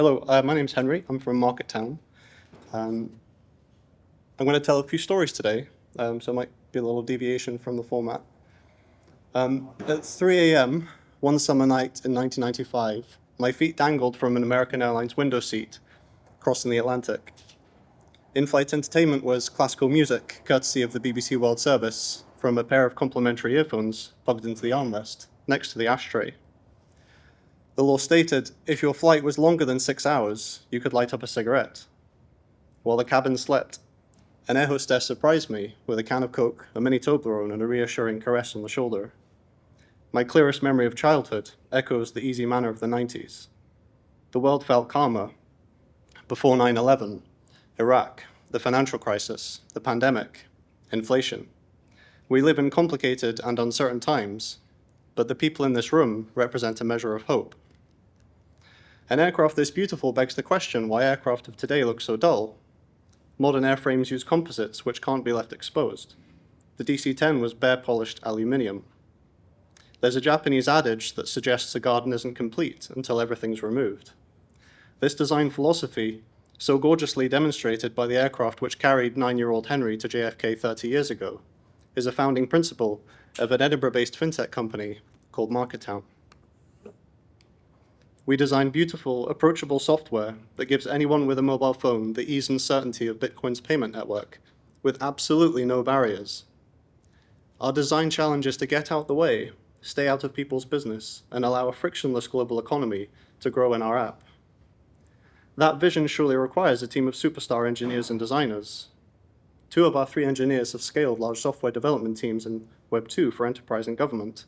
Hello, my name's Henry. I'm from Marketown. Um, I'm going to tell a few stories today, so it might be a little deviation from the format. At 3 a.m. one summer night in 1995, my feet dangled from an American Airlines window seat crossing the Atlantic. In-flight entertainment was classical music, courtesy of the BBC World Service, from a pair of complimentary earphones plugged into the armrest next to the ashtray. The law stated if your flight was longer than 6 hours, you could light up a cigarette. While the cabin slept, an air hostess surprised me with a can of Coke, a mini Toblerone, and a reassuring caress on the shoulder. My clearest memory of childhood echoes the easy manner of the 90s. The world felt calmer. Before 9/11, Iraq, the financial crisis, the pandemic, inflation. We live in complicated and uncertain times, but the people in this room represent a measure of hope. An aircraft this beautiful begs the question why aircraft of today look so dull. Modern airframes use composites which can't be left exposed. The DC-10 was bare-polished aluminium. There's a Japanese adage that suggests a garden isn't complete until everything's removed. This design philosophy, so gorgeously demonstrated by the aircraft which carried 9-year-old Henry to JFK 30 years ago, is a founding principle of an Edinburgh-based fintech company called Marketown. We design beautiful, approachable software that gives anyone with a mobile phone the ease and certainty of Bitcoin's payment network, with absolutely no barriers. Our design challenge is to get out the way, stay out of people's business, and allow a frictionless global economy to grow in our app. That vision surely requires a team of superstar engineers and designers. 2 of our 3 engineers have scaled large software development teams in Web 2 for enterprise and government.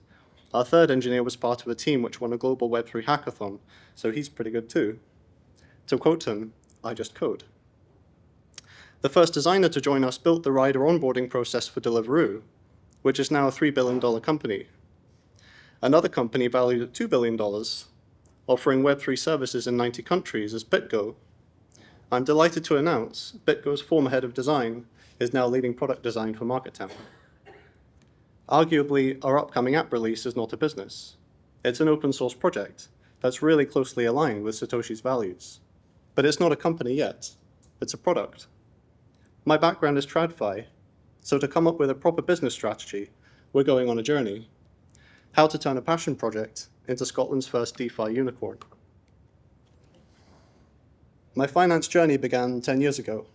Our 3rd engineer was part of a team which won a global Web3 hackathon, so he's pretty good too. To quote him, I just code. The first designer to join us built the rider onboarding process for Deliveroo, which is now a $3 billion company. Another company valued at $2 billion, offering Web3 services in 90 countries, is BitGo. I'm delighted to announce BitGo's former head of design is now leading product design for Marketown. Arguably, our upcoming app release is not a business. It's an open source project that's really closely aligned with Satoshi's values. But it's not a company yet. It's a product. My background is TradFi, so to come up with a proper business strategy, we're going on a journey. How to turn a passion project into Scotland's first DeFi unicorn. My finance journey began 10 years ago.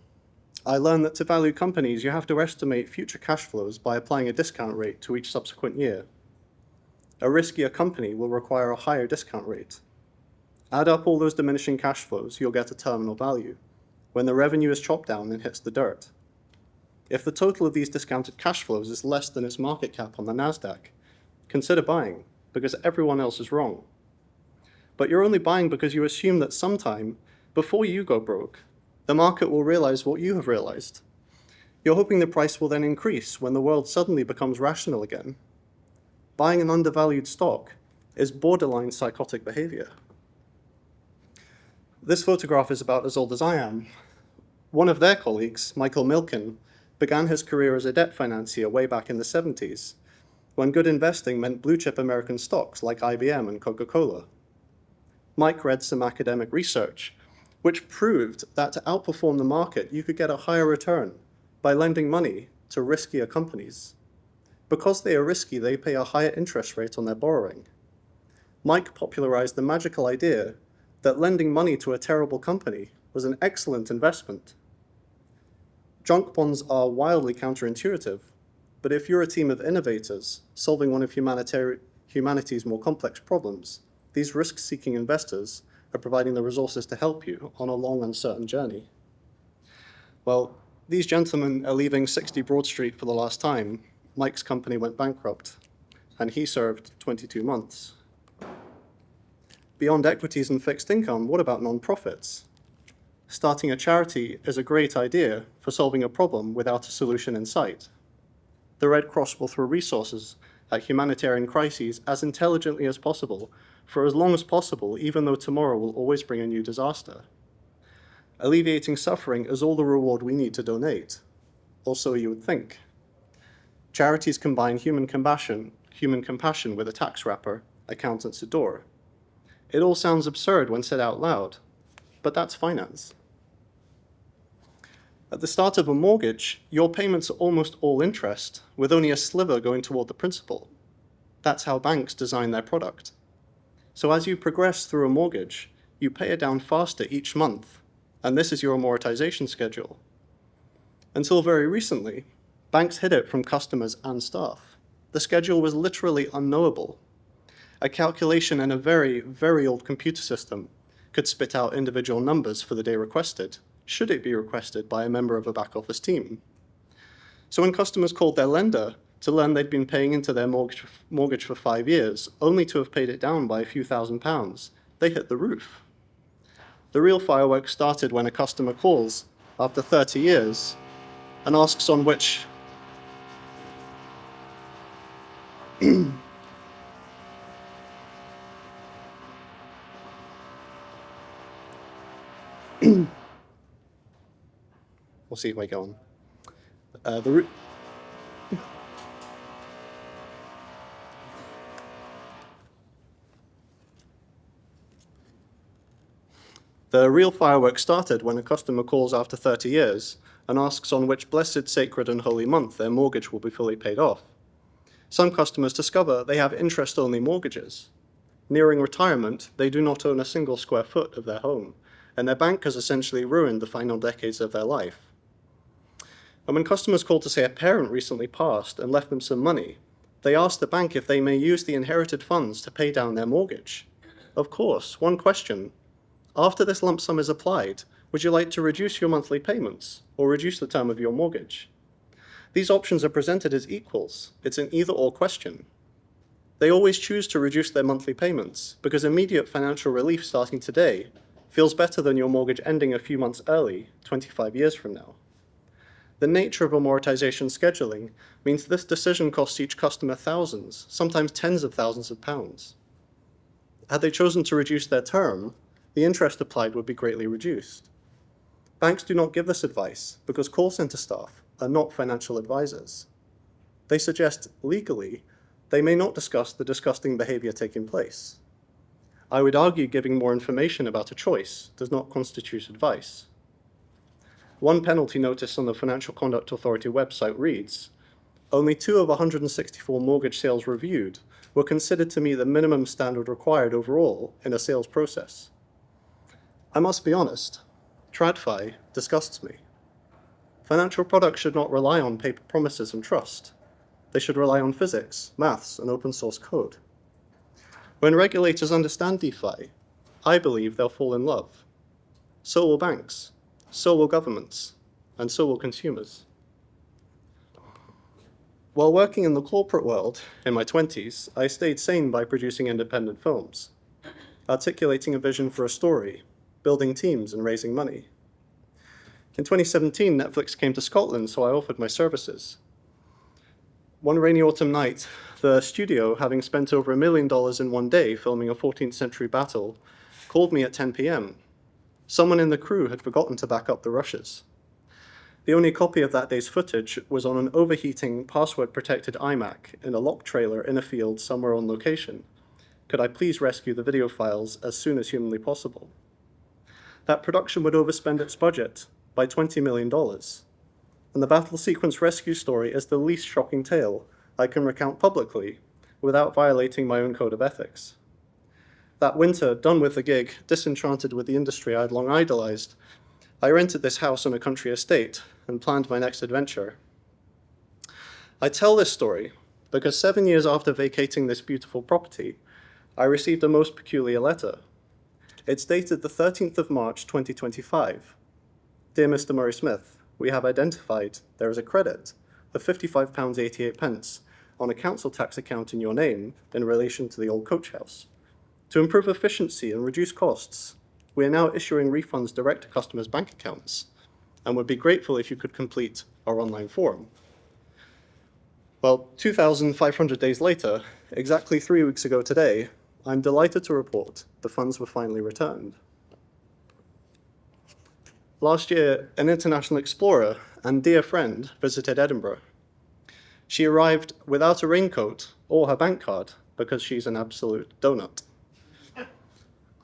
I learned that to value companies, you have to estimate future cash flows by applying a discount rate to each subsequent year. A riskier company will require a higher discount rate. Add up all those diminishing cash flows, you'll get a terminal value, when the revenue is chopped down and hits the dirt. If the total of these discounted cash flows is less than its market cap on the NASDAQ, consider buying, because everyone else is wrong. But you're only buying because you assume that sometime, before you go broke, the market will realize what you have realized. You're hoping the price will then increase when the world suddenly becomes rational again. Buying an undervalued stock is borderline psychotic behavior. This photograph is about as old as I am. One of their colleagues, Michael Milken, began his career as a debt financier way back in the 70s, when good investing meant blue-chip American stocks like IBM and Coca-Cola. Mike read some academic research which proved that to outperform the market, you could get a higher return by lending money to riskier companies. Because they are risky, they pay a higher interest rate on their borrowing. Mike popularized the magical idea that lending money to a terrible company was an excellent investment. Junk bonds are wildly counterintuitive, but if you're a team of innovators solving one of humanity's more complex problems, these risk-seeking investors are providing the resources to help you on a long, uncertain journey. Well, these gentlemen are leaving 60 Broad Street for the last time. Mike's company went bankrupt, and he served 22 months. Beyond equities and fixed income, what about nonprofits? Starting a charity is a great idea for solving a problem without a solution in sight. The Red Cross will throw resources at humanitarian crises as intelligently as possible, for as long as possible, even though tomorrow will always bring a new disaster. Alleviating suffering is all the reward we need to donate, or so you would think. Charities combine human compassion with a tax wrapper, accountants adore. It all sounds absurd when said out loud, but that's finance. At the start of a mortgage, your payments are almost all interest, with only a sliver going toward the principal. That's how banks design their product. So as you progress through a mortgage, you pay it down faster each month, and this is your amortization schedule. Until very recently, banks hid it from customers and staff. The schedule was literally unknowable. A calculation in a very, very old computer system could spit out individual numbers for the day requested, should it be requested by a member of a back office team. So when customers called their lender to learn they'd been paying into their mortgage for 5 years, only to have paid it down by a few £1,000s, they hit the roof. The real fireworks started when a customer calls after 30 years and asks on which we'll see if I go on. The real fireworks started when a customer calls after 30 years and asks on which blessed, sacred, and holy month their mortgage will be fully paid off. Some customers discover they have interest-only mortgages. Nearing retirement, they do not own a single square foot of their home, and their bank has essentially ruined the final decades of their life. And when customers call to say a parent recently passed and left them some money, they ask the bank if they may use the inherited funds to pay down their mortgage. Of course, one question: after this lump sum is applied, would you like to reduce your monthly payments or reduce the term of your mortgage? These options are presented as equals. It's an either-or question. They always choose to reduce their monthly payments because immediate financial relief starting today feels better than your mortgage ending a few months early, 25 years from now. The nature of amortization scheduling means this decision costs each customer thousands, sometimes tens of thousands of pounds. Had they chosen to reduce their term, the interest applied would be greatly reduced. Banks do not give this advice because call center staff are not financial advisors. They suggest legally they may not discuss the disgusting behavior taking place. I would argue giving more information about a choice does not constitute advice. One penalty notice on the Financial Conduct Authority website reads, only 2 of 164 mortgage sales reviewed were considered to meet the minimum standard required overall in a sales process. I must be honest, TradFi disgusts me. Financial products should not rely on paper promises and trust. They should rely on physics, maths, and open source code. When regulators understand DeFi, I believe they'll fall in love. So will banks, so will governments, and so will consumers. While working in the corporate world in my 20s, I stayed sane by producing independent films, articulating a vision for a story, building teams, and raising money. In 2017, Netflix came to Scotland, so I offered my services. One rainy autumn night, the studio, having spent over $1 million in one day filming a 14th century battle, called me at 10 p.m. Someone in the crew had forgotten to back up the rushes. The only copy of that day's footage was on an overheating, password-protected iMac in a locked trailer in a field somewhere on location. Could I please rescue the video files as soon as humanly possible? That production would overspend its budget by $20 million. And the battle sequence rescue story is the least shocking tale I can recount publicly without violating my own code of ethics. That winter, done with the gig, disenchanted with the industry I'd long idolized, I rented this house on a country estate and planned my next adventure. I tell this story because 7 years after vacating this beautiful property, I received a most peculiar letter. It's dated the 13th of March, 2025. Dear Mr. Murray Smith, we have identified there is a credit of £55.88 on a council tax account in your name in relation to the old coach house. To improve efficiency and reduce costs, we are now issuing refunds direct to customers' bank accounts and would be grateful if you could complete our online form. Well, 2,500 days later, exactly 3 weeks ago today, I'm delighted to report the funds were finally returned. Last year, an international explorer and dear friend visited Edinburgh. She arrived without a raincoat or her bank card because she's an absolute donut.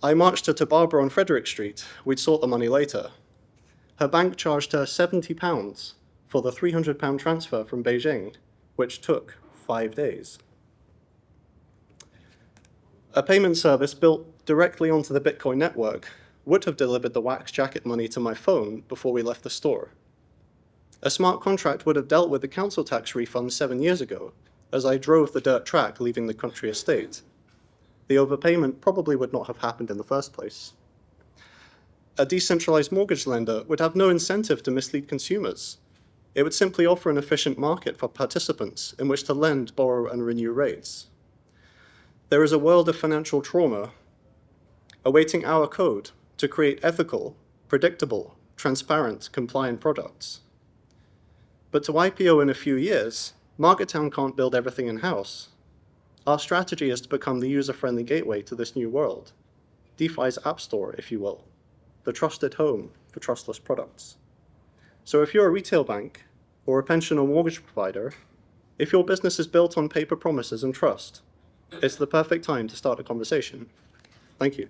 I marched her to Barbara on Frederick Street. We'd sort the money later. Her bank charged her £70 for the £300 transfer from Beijing, which took 5 days. A payment service built directly onto the Bitcoin network would have delivered the wax jacket money to my phone before we left the store. A smart contract would have dealt with the council tax refund 7 years ago, as I drove the dirt track leaving the country estate. The overpayment probably would not have happened in the first place. A decentralized mortgage lender would have no incentive to mislead consumers. It would simply offer an efficient market for participants in which to lend, borrow, and renew rates. There is a world of financial trauma awaiting our code to create ethical, predictable, transparent, compliant products. But to IPO in a few years, MarketTown can't build everything in-house. Our strategy is to become the user-friendly gateway to this new world, DeFi's app store, if you will, the trusted home for trustless products. So if you're a retail bank or a pension or mortgage provider, if your business is built on paper promises and trust, it's the perfect time to start a conversation. Thank you.